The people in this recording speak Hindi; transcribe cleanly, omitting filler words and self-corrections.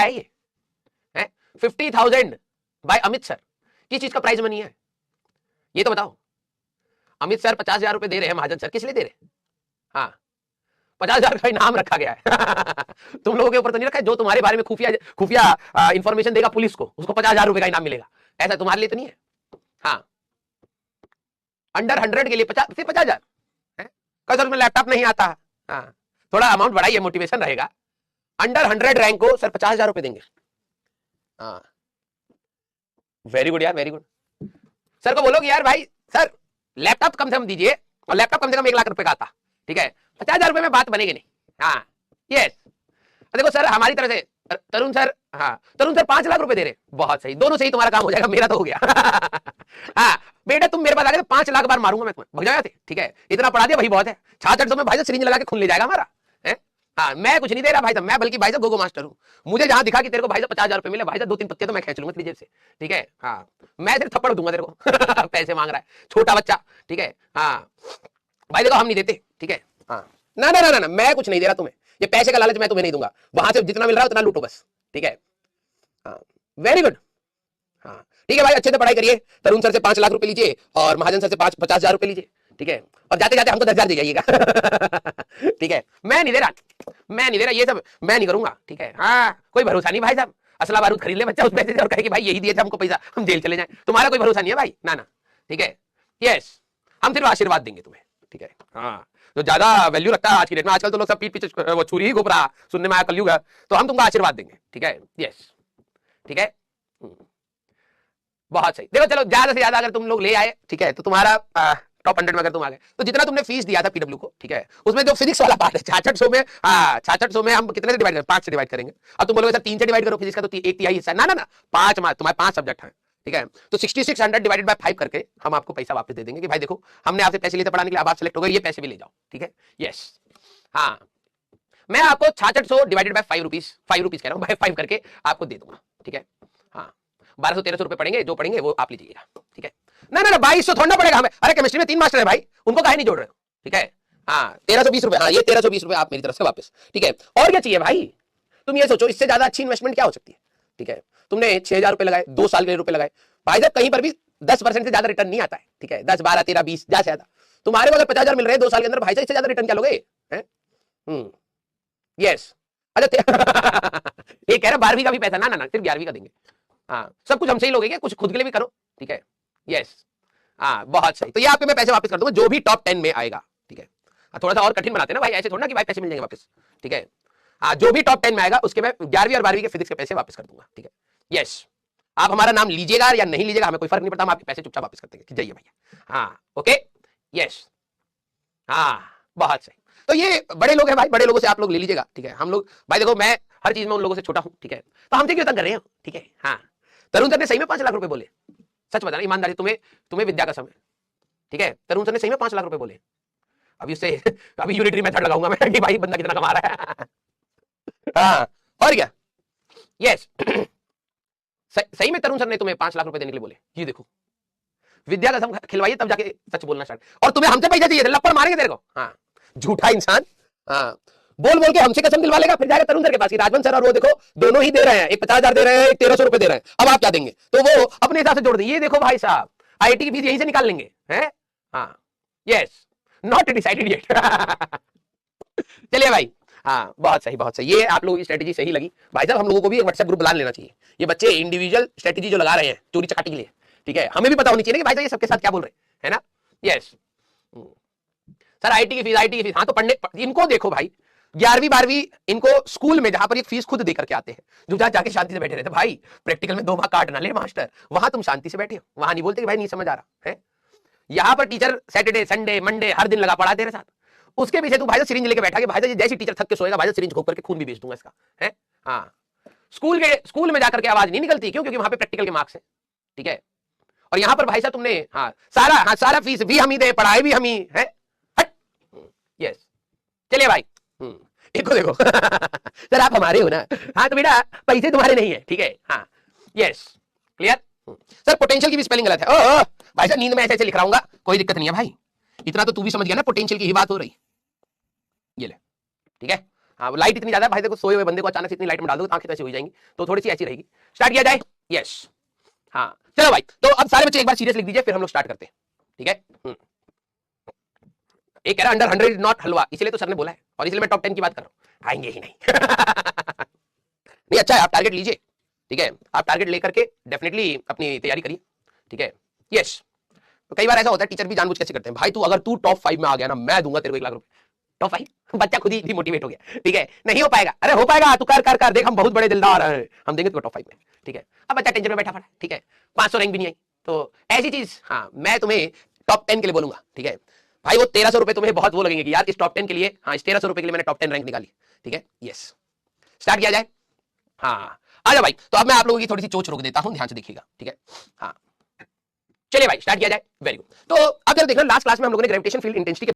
क्या है ये? 50,000 बाय अमित सर, किस चीज का प्राइज मनी है ये तो बताओ। अमित सर 50,000 रुपए दे रहे हैं महाजन सर, किस लिए दे रहे हैं? हाँ, 50,000 का इनाम रखा गया है तुम लोगों के ऊपर तो नहीं रखा है। जो तुम्हारे बारे में खुफिया खुफिया इंफॉर्मेशन देगा पुलिस को, उसको 50,000 रुपए का इनाम मिलेगा, ऐसा तुम्हारे लिए तो नहीं है। हाँ, अंडर 100 के लिए 50,000 सर में लैपटॉप नहीं आता। हाँ, थोड़ा अमाउंट बढ़ाइए, मोटिवेशन रहेगा। अंडर 100 रैंक को सर 50,000 रुपए देंगे। हाँ, वेरी गुड यार, वेरी गुड। सर को बोलो कि यार भाई सर लैपटॉप कम से कम दीजिए, और लैपटॉप कम से कम 1 लाख रुपए का आता, ठीक है, 50,000 रुपए में बात बनेगी नहीं। हाँ यस, देखो सर हमारी तरफ से तरुण सर, हाँ तरुण सर 5 लाख रुपए दे रहे, बहुत सही, दोनों सही, तुम्हारा काम हो जाएगा, मेरा तो हो गया हाँ बेटा तुम मेरे पास आ गए तो 5 लाख बार मारूंगा मैं तुम्हें, भग जाओ थे, ठीक है, इतना पढ़ा दिया भाई बहुत है। 6600 में भाई साहब सिरिंज लगा के खून ले जाएगा हमारा है। हाँ, मैं कुछ नहीं दे रहा भाई साहब, मैं बल्कि भाई साहब गोगो मास्टर हूँ। मुझे जहां दिखा कि तेरे को भाई साहब 50,000 रुपए मिले, भाई साहब 2-3 पत्ते तो मैं खींच लूंगा तेरी जेब से, ठीक है। हाँ, मैं तेरे थप्पड़ दूंगा तेरे को पैसे मांग रहा है छोटा बच्चा, ठीक है। हाँ भाई देखो हम नहीं देते, ठीक है। हाँ ना ना ना ना, मैं कुछ नहीं दे रहा तुम्हें, ये पैसे का लालच मैं तुम्हें नहीं दूंगा, वहां से जितना मिल रहा है उतना लूटो बस, ठीक है। हाँ वेरी गुड। हाँ ठीक है भाई, अच्छे से पढ़ाई करिए। तरुण सर से 5 लाख रुपए लीजिए और महाजन सर से 50,000 रुपए लीजिए, ठीक है। और जाते जाते हमको 10,000 दे जाइएगा ठीक है। मैं नहीं दे रहा, मैं नहीं दे रहा, ये सब मैं नहीं करूंगा, ठीक है। हाँ कोई भरोसा नहीं भाई साहब, असला बारूद खरीद ले बच्चा उस पैसे से और कहे कि भाई यही दिए थे हमको पैसा, हम जेल चले जाएं, तुम्हारा कोई भरोसा नहीं है भाई, ना ना, ठीक है। यस, हम सिर्फ आशीर्वाद देंगे तुम्हें, ठीक है। हाँ, जो ज्यादा वैल्यू रखता है आज की डेट में, आजकल तो लोग सब पीठ पीछे वो छुरी ही घुप रहा, सुनने में आया कलयुग है, तो हम तुमको आशीर्वाद देंगे, ठीक है। यस, ठीक है, बहुत सही। देखो चलो ज्यादा से ज्यादा अगर तुम लोग ले आए, ठीक है, तो तुम्हारा टॉप 100 में अगर तुम आ गए, तो जितना तुमने फीस दिया था पीडब्ल्यू को, ठीक है, उसमें जो फिजिक्स वाला पार्ट है 6600 में, 6600 में हम कितने से डिवाइड करें? 5 से डिवाइड करेंगे। अब तुम बोलोगे सर 3 से डिवाइड करो फिजिक्स का, तो 1/3 हिस्सा, ना ना ना, 5 मार्क्स, तुम्हारे 5 सब्जेक्ट हैं, ठीक है। तो 6600 डिवाइडेड बाय 5 करके हम आपको पैसा वापस दे देंगे कि भाई देखो हमने आपसे पैसे लिए थे पढ़ाने के लिए, अब आप सिलेक्ट हो गए, ये पैसे भी ले जाओ, ठीक है। यस, हाँ, मैं आपको 6600 डिवाइडेड बाय 5 रुपीज, 5 रुपीज कह रहा हूँ, बाय 5 करके आपको दे दूंगा, ठीक है। हाँ, 1200-1300 रुपए पड़ेंगे, जो पड़ेंगे वो आप लीजिएगा, ठीक है। ना ना ना, 2200 थोड़ा पड़ेगा हमें, अरे केमिस्ट्री में 3 मास्टर है भाई, उनको काहे नहीं जोड़ रहे हो, ठीक है। हाँ 1320 रुपए, हाँ ये 1320 रुपए आप मेरी तरफ से वापस, ठीक है। और क्या चाहिए भाई, तुम ये सोचो इससे ज्यादा अच्छी इन्वेस्टमेंट क्या हो सकती है, ठीक है। तुमने 6,000 रुपए लगाए, 2 साल के रुपए लगाए, भाई साहब कहीं पर भी 10% से ज्यादा रिटर्न नहीं आता है, ठीक है। 10, 12, 13, 20 ज्यादा से ज्यादा, तुम्हारे को अगर 50,000 मिल रहे हैं 2 साल के अंदर, भाई साहब इससे ज्यादा रिटर्न क्या लोगे? यस, अच्छा ये कह रहा 12वीं का भी पैसा, ना ना ना, सिर्फ 11वीं का देंगे। हाँ, सब कुछ हमसे ही लोगे क्या, कुछ खुद के लिए भी करो, ठीक है। यस, हाँ बहुत सही, तो ये आपके मैं पैसे वापस कर दूंगा जो भी टॉप 10 में आएगा, ठीक है। थोड़ा सा और कठिन बनाते ना भाई, ऐसे थोड़ा ना कि भाई पैसे मिल जाएंगे वापस, ठीक है। हाँ, जो भी टॉप 10 में आएगा उसके मैं 11वीं और 12वीं के फिजिक्स के पैसे वापस कर दूंगा, ठीक है। यस, आप हमारा नाम लीजिएगा या नहीं लीजिएगा हमें कोई फर्क नहीं पड़ता, हम आपके पैसे चुपचाप वापस कर देंगे, जाइए भैया। हाँ ओके, यस, हाँ बहुत सही। तो ये बड़े लोग हैं भाई, बड़े लोगों से आप लोग ले लीजिएगा, ठीक है। हम लोग भाई देखो मैं हर चीज में उन लोगों से छोटा हूं, ठीक है, तो हमसे क्यों तंग कर रहे हैं, ठीक है। हाँ, तरुण सर ने सही में 5 लाख रुपए बोले, सच बताना ईमानदारी, तुम्हें विद्या का समय, ठीक है। तरुण सर ने सही में 5 लाख रुपए बोले, अभी उससे अभी यूनिटरी मेथड लगाऊंगा मैं कि भाई बंदा कितना कमा रहा है हाँ, और क्या। यस सही में तरुण सर ने तुम्हें 5 लाख रुपए देने के लिए बोले, ये देखो विद्या कसम खिलवाइए तब जाके सच बोलना स्टार्ट, और तुम्हें हमसे पैसे चाहिए, लपड़ मारेंगे तेरे को। हाँ, झूठा इंसान, हाँ बोल बोल के हमसे कसम दिलवा लेगा, फिर जाएगा तरुण सर के पास, राजवंत सर और वो देखो दोनों ही दे रहे हैं, एक 50,000 दे रहे हैं, एक 1,300 रुपए दे रहे हैं, अब आप क्या देंगे, तो वो अपने हिसाब से जोड़ देंगे, ये देखो भाई साहब आईआईटी की फीस यहीं से निकाल लेंगे, हैं। हाँ यस, नॉट डिसाइडेड येट चलिए भाई, हाँ बहुत सही, बहुत सही, ये आप लोगों की स्ट्रेटेजी सही लगी भाई साहब। हम लोगों को भी एक व्हाट्सएप ग्रुप बना लेना चाहिए, ये बच्चे इंडिविजुअल स्ट्रेटेजी जो लगा रहे हैं चोरी चकाटी के लिए, ठीक है, हमें भी पता होनी चाहिए कि भाई साहब ये सबके साथ क्या बोल रहे हैं, है ना। यस सर, आईटी की फीस, हाँ तो पढ़ने इनको देखो भाई, 11वीं 12वीं इनको स्कूल में जहां पर ये फीस खुद देकर के आते हैं, जो जहां जाके शांति से बैठे रहते भाई, प्रैक्टिकल में 2 मार्क काट ना ले मास्टर, वहां तुम शांति से बैठे हो, वहां नहीं बोलते कि भाई नहीं समझ आ रहा है। यहाँ पर टीचर सैटरडे संडे मंडे हर दिन लगा पड़ा तेरे साथ, उसके पीछे तू भाई सिरिंज लेके बैठा कि भाई जैसे टीचर थक के सोएगा भाई सिरिंज घोंक करके खून भी बेच दूंगा इसका, है। हाँ, स्कूल में जाकर के आवाज नहीं निकलती, क्यों? क्योंकि वहां पे प्रैक्टिकल के मार्क्स है, ठीक है। और यहाँ पर भाई साहब तुमने सारा फीस भी हम ही दे, पढ़ाई भी हम ही है, हट। यस, चलिए भाई, देखो देखो सर आप हमारे हो ना, हाँ तो बेटा पैसे तुम्हारे नहीं है, ठीक है। हाँ यस, क्लियर। सर पोटेंशियल की भी स्पेलिंग गलत है, ओ भाई साहब नींद में ऐसे लिख रहा हूँ, कोई दिक्कत नहीं है भाई, इतना तो तू भी समझ गया ना, पोटेंशियल की ही बात हो रही, ये ले, ठीक है। हाँ लाइट इतनी ज्यादा भाई, देखो सोए हुए बंदे को अचानक से इतनी लाइट में डाल दो तो आंखें तो ऐसी हो जाएंगी, तो थोड़ी सी ऐसी रहेगी। स्टार्ट किया जाए। यस हाँ चलो भाई, तो अब सारे बच्चे एक बार सीरियस लिख दीजिए, फिर हम लोग स्टार्ट करते हैं, ठीक है। एक कह रहा अंडर 100 इज नॉट हलवा, इसलिए तो सर ने बोला है, और इसलिए मैं टॉप 10 की बात कर रहा हूं, आएंगे ही नहीं। नहीं अच्छा है, आप टारगेट लीजिए, ठीक है, आप टारगेट लेकर के डेफिनेटली अपनी तैयारी करिए, ठीक है। यस तो कई बार ऐसा होता है टीचर भी जानबूझ कैसे करते हैं, भाई तू अगर तू टॉप 5 में आ गया ना, मैं दूंगा तेरे को 1 लाख रुपए। टॉप 5 बच्चा खुद ही मोटिवेट हो गया, ठीक है, नहीं हो पाएगा, अरे हो पाएगा, तू कर कर कर देख, हम बहुत बड़े दिलदार हैं, हम देंगे तुझको टॉप 5 में, ठीक है। अब बच्चा टेंशन में बैठा पड़ा, ठीक है, 500 रैंक भी नहीं आई, तो ऐसी चीज, हाँ मैं तुम्हें टॉप 10 के लिए बोलूंगा, ठीक है भाई। वो 1300 रुपए तुम्हें बहुत वो लगेंगे कि यार इस टॉप 10 के लिए, हाँ इस 1300 रुपए के लिए मैंने टॉप 10 रैंक निकाली, ठीक है। यस स्टार्ट किया जाए। हाँ आ जाओ भाई, तो अब मैं आप लोगों की थोड़ी सी चोच रोक देता हूं, ध्यान से देखिएगा, ठीक है। हाँ चलिए भाई स्टार्ट किया जाए, वेरी गुड। तो अब जरा देखना, लास्ट क्लास में हम लोगों ने ग्रेविटेशन फील्ड इंटेंसिटी